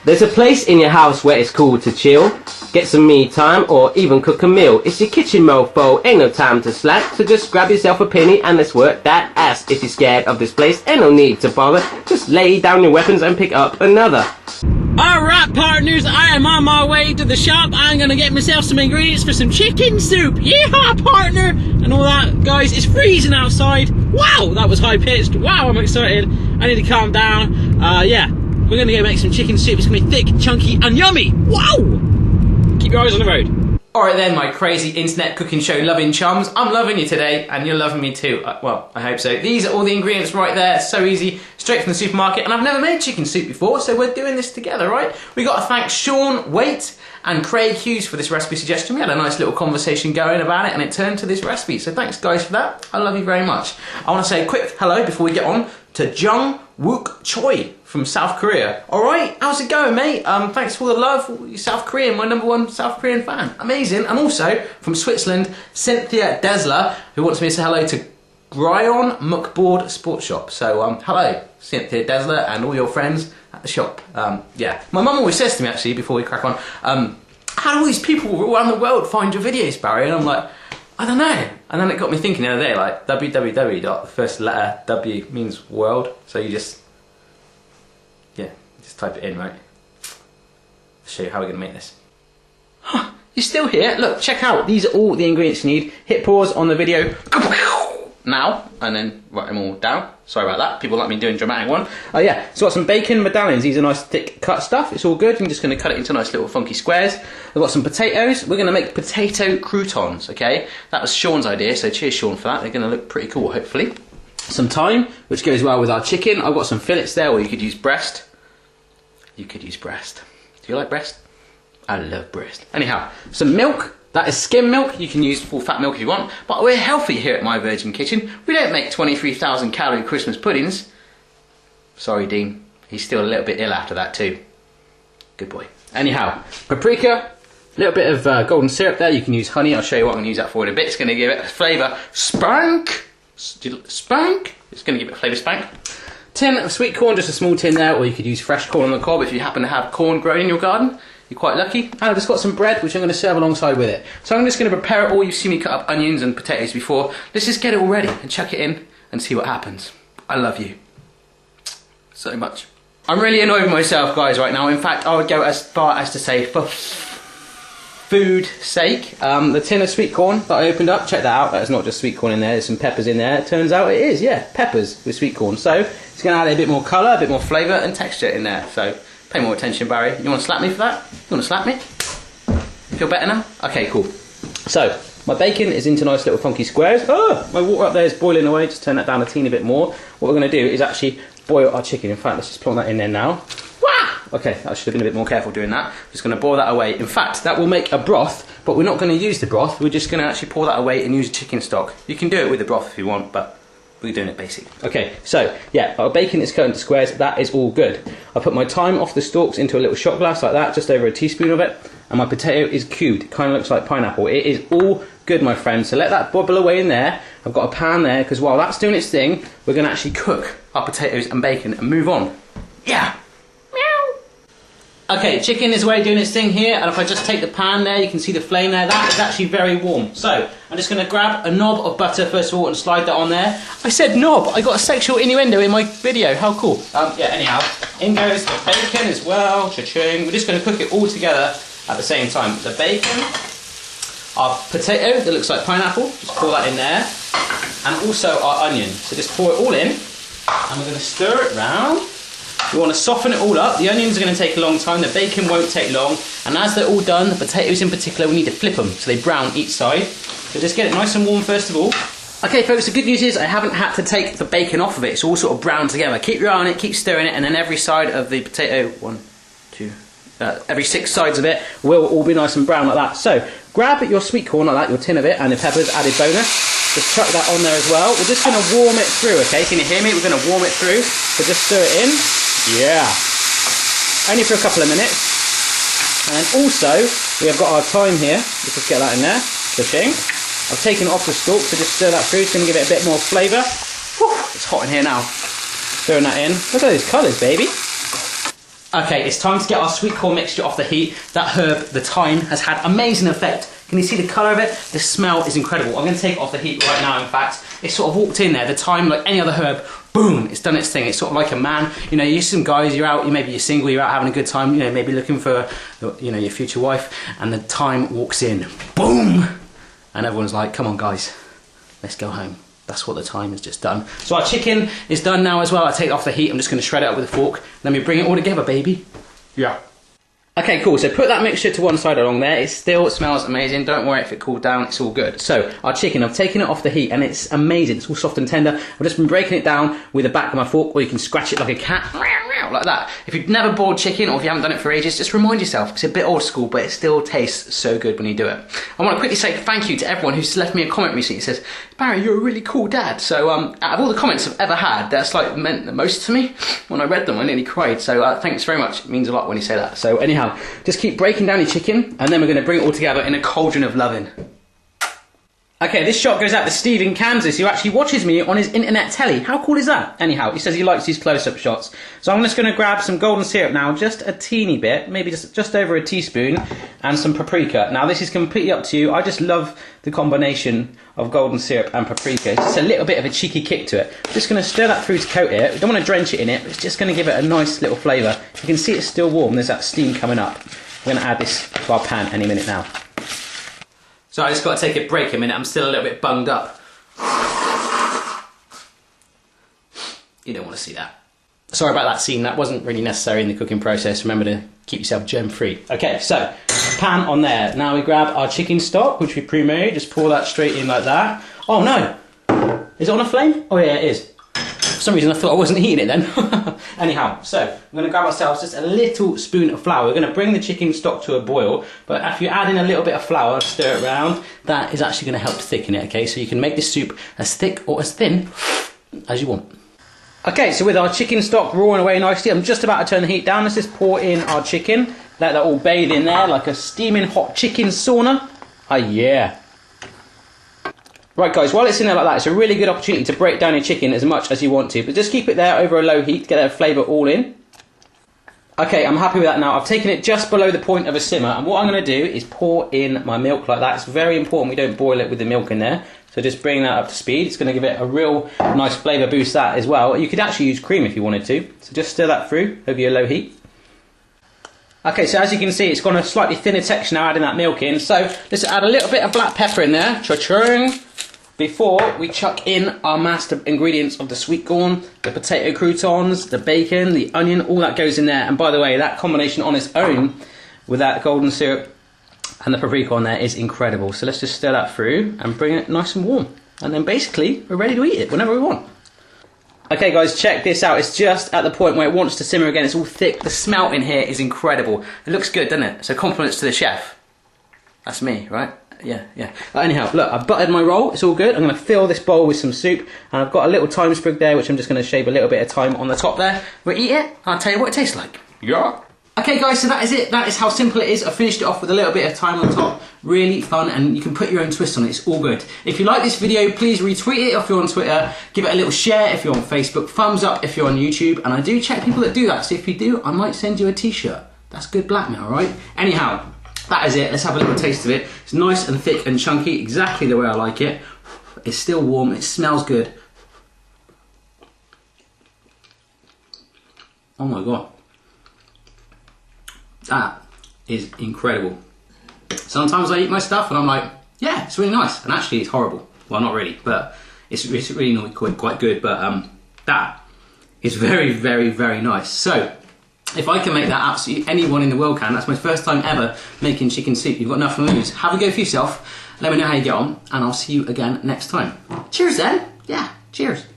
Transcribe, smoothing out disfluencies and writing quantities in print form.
There's a place in your house where it's cool to chill, get some me time, or even cook a meal. It's your kitchen, mofo, ain't no time to slack. So just grab yourself a penny and let's work that ass. If you're scared of this place, ain't no need to bother. Just lay down your weapons and pick up another. Alright partners, I am on my way to the shop. I'm gonna get myself some ingredients for some chicken soup. Yeehaw partner! And all that, guys. It's freezing outside. Wow, that was high pitched. Wow, I'm excited. I need to calm down. Yeah, we're gonna go make some chicken soup. It's gonna be thick, chunky and yummy. Wow! Keep your eyes on the road. Alright then, my crazy internet cooking show loving chums. I'm loving you today, and you're loving me too. Well, I hope so. These are all the ingredients right there. So easy, straight from the supermarket. And I've never made chicken soup before, so we're doing this together, right? We got to thank Sean Waite and Craig Hughes for this recipe suggestion. We had a nice little conversation going about it, and it turned to this recipe. So thanks, guys, for that. I love you very much. I want to say a quick hello before we get on to Jung Wook Choi from South Korea. Alright, how's it going, mate? Thanks for all the love. You're South Korean, my #1 South Korean fan. Amazing. And also from Switzerland, Cynthia Desler, who wants me to say hello to Gryon Muckboard Sports Shop. So hello, Cynthia Desler and all your friends at the shop. Yeah, my mum always says to me, actually, before we crack on, how do all these people around the world find your videos, Barry? And I'm like, I don't know. And then it got me thinking the other day, like www. The first letter W means world, so you just, yeah, just type it in, right? I'll show you how we're gonna make this. Huh, you're still here? Look, check out. These are all the ingredients you need. Hit pause on the video now, and then write them all down. Sorry about that. People like me doing a dramatic one. Oh yeah, so got some bacon medallions. These are nice thick cut stuff. It's all good. I'm just going to cut it into nice little funky squares. I've got some potatoes. We're going to make potato croutons, okay? That was Sean's idea, so cheers Sean for that. They're going to look pretty cool, hopefully. Some thyme, which goes well with our chicken. I've got some fillets there, or you could use breast. You could use breast. Do you like breast? I love breast. Anyhow, some milk. That is skim milk. You can use full fat milk if you want, but we're healthy here at Myvirginkitchen. We don't make 23,000 calorie Christmas puddings. Sorry, Dean. He's still a little bit ill after that too. Good boy. Anyhow, paprika, a little bit of golden syrup there. You can use honey. I'll show you what I'm going to use that for in a bit. It's going to give it a flavour spank. Spank. It's going to give it a flavour spank. Tin of sweet corn, just a small tin there, or you could use fresh corn on the cob if you happen to have corn growing in your garden. You're quite lucky. And I've just got some bread, which I'm going to serve alongside with it. So I'm just going to prepare it all. You've seen me cut up onions and potatoes before. Let's just get it all ready and chuck it in and see what happens. I love you so much. I'm really annoyed with myself, guys, right now. In fact, I would go as far as to say, for food's sake, the tin of sweet corn that I opened up, check that out. That's not just sweet corn in there, there's some peppers in there. It turns out it is, yeah, peppers with sweet corn. So it's going to add a bit more colour, a bit more flavour and texture in there. So pay more attention, Barry. You want to slap me for that? You want to slap me? You feel better now? Okay, cool. So, my bacon is into nice little funky squares. Oh, my water up there is boiling away. Just turn that down a teeny bit more. What we're going to do is actually boil our chicken. In fact, let's just plonk that in there now. Wah! Okay, I should have been a bit more careful doing that. Just going to boil that away. In fact, that will make a broth, but we're not going to use the broth. We're just going to actually pour that away and use chicken stock. You can do it with the broth if you want, but we're doing it basic. Okay, so yeah, our bacon is cut into squares. That is all good. I put my thyme off the stalks into a little shot glass like that, just over a teaspoon of it. And my potato is cubed. It kind of looks like pineapple. It is all good, my friends. So let that bubble away in there. I've got a pan there, because while that's doing its thing, we're going to actually cook our potatoes and bacon and move on. Yeah. Okay, chicken is away doing its thing here, and if I just take the pan there, you can see the flame there, that is actually very warm. So, I'm just going to grab a knob of butter first of all and slide that on there. I said knob, I got a sexual innuendo in my video, how cool. Yeah, anyhow, in goes the bacon as well, cha-ching. We're just going to cook it all together at the same time. The bacon, our potato that looks like pineapple, just pour that in there, and also our onion. So just pour it all in, and we're going to stir it round. We want to soften it all up. The onions are going to take a long time, the bacon won't take long, and as they're all done, the potatoes in particular, we need to flip them so they brown each side. So just get it nice and warm first of all. Okay folks, the good news is I haven't had to take the bacon off of it, it's all sort of browned together. Keep your eye on it, keep stirring it, and then every side of the potato, every 6 sides of it will all be nice and brown like that. So grab your sweet corn like that, your tin of it, and the peppers, added bonus. Just chuck that on there as well. We're just going to warm it through, okay? Can you hear me? We're going to warm it through. So just stir it in. Yeah. Only for a couple of minutes. And also, we have got our thyme here. Let's just get that in there. Pushing. I've taken it off the stalk, so just stir that through. It's going to give it a bit more flavour. Whew, it's hot in here now. Stirring that in. Look at those colours, baby. Okay, it's time to get our sweet corn mixture off the heat. That herb, the thyme, has had amazing effect. Can you see the colour of it? The smell is incredible. I'm going to take it off the heat right now, in fact. It's sort of walked in there. The thyme, like any other herb, boom, it's done its thing. It's sort of like a man. You know, you're some guys, you're out, maybe you're single, you're out having a good time, you know, maybe looking for, you know, your future wife, and the thyme walks in. Boom! And everyone's like, come on, guys, let's go home. That's what the thyme has just done. So our chicken is done now as well. I take it off the heat. I'm just going to shred it up with a fork. Let me bring it all together, baby. Yeah. Okay, cool. So put that mixture to one side along there. It still smells amazing. Don't worry if it cooled down. It's all good. So our chicken, I've taken it off the heat and it's amazing. It's all soft and tender. I've just been breaking it down with the back of my fork, or you can scratch it like a cat. Like that. If you've never boiled chicken or if you haven't done it for ages, just remind yourself. It's a bit old school, but it still tastes so good when you do it. I want to quickly say thank you to everyone who's left me a comment recently. It says, Barry, you're a really cool dad. So out of all the comments I've ever had, that's like meant the most to me. When I read them, I nearly cried. So thanks very much. It means a lot when you say that. So anyhow, just keep breaking down your chicken and then we're going to bring it all together in a cauldron of loving. Okay, this shot goes out to Steve in Kansas, who actually watches me on his internet telly. How cool is that? Anyhow, he says he likes these close-up shots. So I'm just going to grab some golden syrup now, just a teeny bit, maybe just over a teaspoon, and some paprika. Now this is completely up to you. I just love the combination of golden syrup and paprika. It's just a little bit of a cheeky kick to it. I'm just going to stir that through to coat it. We don't want to drench it in it, but it's just going to give it a nice little flavour. You can see it's still warm. There's that steam coming up. We're going to add this to our pan any minute now. So I just got to take a break a minute, I'm still a little bit bunged up. You don't want to see that. Sorry about that scene, that wasn't really necessary in the cooking process. Remember to keep yourself germ free. Okay, so pan on there. Now we grab our chicken stock, which we pre-made, just pour that straight in like that. Oh no! Is it on a flame? Oh yeah, it is. For some reason I thought I wasn't eating it then. Anyhow, so I'm going to grab ourselves just a little spoon of flour. We're going to bring the chicken stock to a boil, but if you add in a little bit of flour, stir it around, that is actually going to help to thicken it, okay? So you can make this soup as thick or as thin as you want. Okay, so with our chicken stock rawing away nicely, I'm just about to turn the heat down. Let's just pour in our chicken. Let that all bathe in there like a steaming hot chicken sauna. Oh yeah. Right guys, while it's in there like that, it's a really good opportunity to break down your chicken as much as you want to, but just keep it there over a low heat to get that flavour all in. Okay, I'm happy with that now. I've taken it just below the point of a simmer, and what I'm going to do is pour in my milk like that. It's very important we don't boil it with the milk in there, so just bring that up to speed. It's going to give it a real nice flavour boost that as well. You could actually use cream if you wanted to, so just stir that through over your low heat. Okay, so as you can see, it's got a slightly thinner texture now adding that milk in, so let's add a little bit of black pepper in there. Cha-ching! Before we chuck in our master ingredients of the sweet corn, the potato croutons, the bacon, the onion, all that goes in there. And by the way, that combination on its own with that golden syrup and the paprika on there is incredible. So let's just stir that through and bring it nice and warm. And then basically, we're ready to eat it whenever we want. Okay guys, check this out. It's just at the point where it wants to simmer again. It's all thick. The smell in here is incredible. It looks good, doesn't it? So compliments to the chef. That's me, right? Yeah. Anyhow, look, I've buttered my roll. It's all good. I'm going to fill this bowl with some soup. And I've got a little thyme sprig there, which I'm just going to shave a little bit of thyme on the top there. We'll eat it. I'll tell you what it tastes like. Yeah. Okay guys, so that is it. That is how simple it is. I finished it off with a little bit of thyme on top. Really fun, and you can put your own twist on it. It's all good. If you like this video, please retweet it if you're on Twitter. Give it a little share if you're on Facebook. Thumbs up if you're on YouTube. And I do check people that do that. So if you do, I might send you a t-shirt. That's good blackmail, right? Anyhow, that is it. Let's have a little taste of it. It's nice and thick and chunky, exactly the way I like it. It's still warm. It smells good. Oh my god. That is incredible. Sometimes I eat my stuff and I'm like, yeah, it's really nice. And actually it's horrible. Well, not really, but it's really not quite good. But that is very, very, very nice. So, if I can make that, absolutely anyone in the world can. That's my first time ever making chicken soup. You've got nothing to lose. Have a go for yourself. Let me know how you get on. And I'll see you again next time. Cheers then. Yeah, cheers.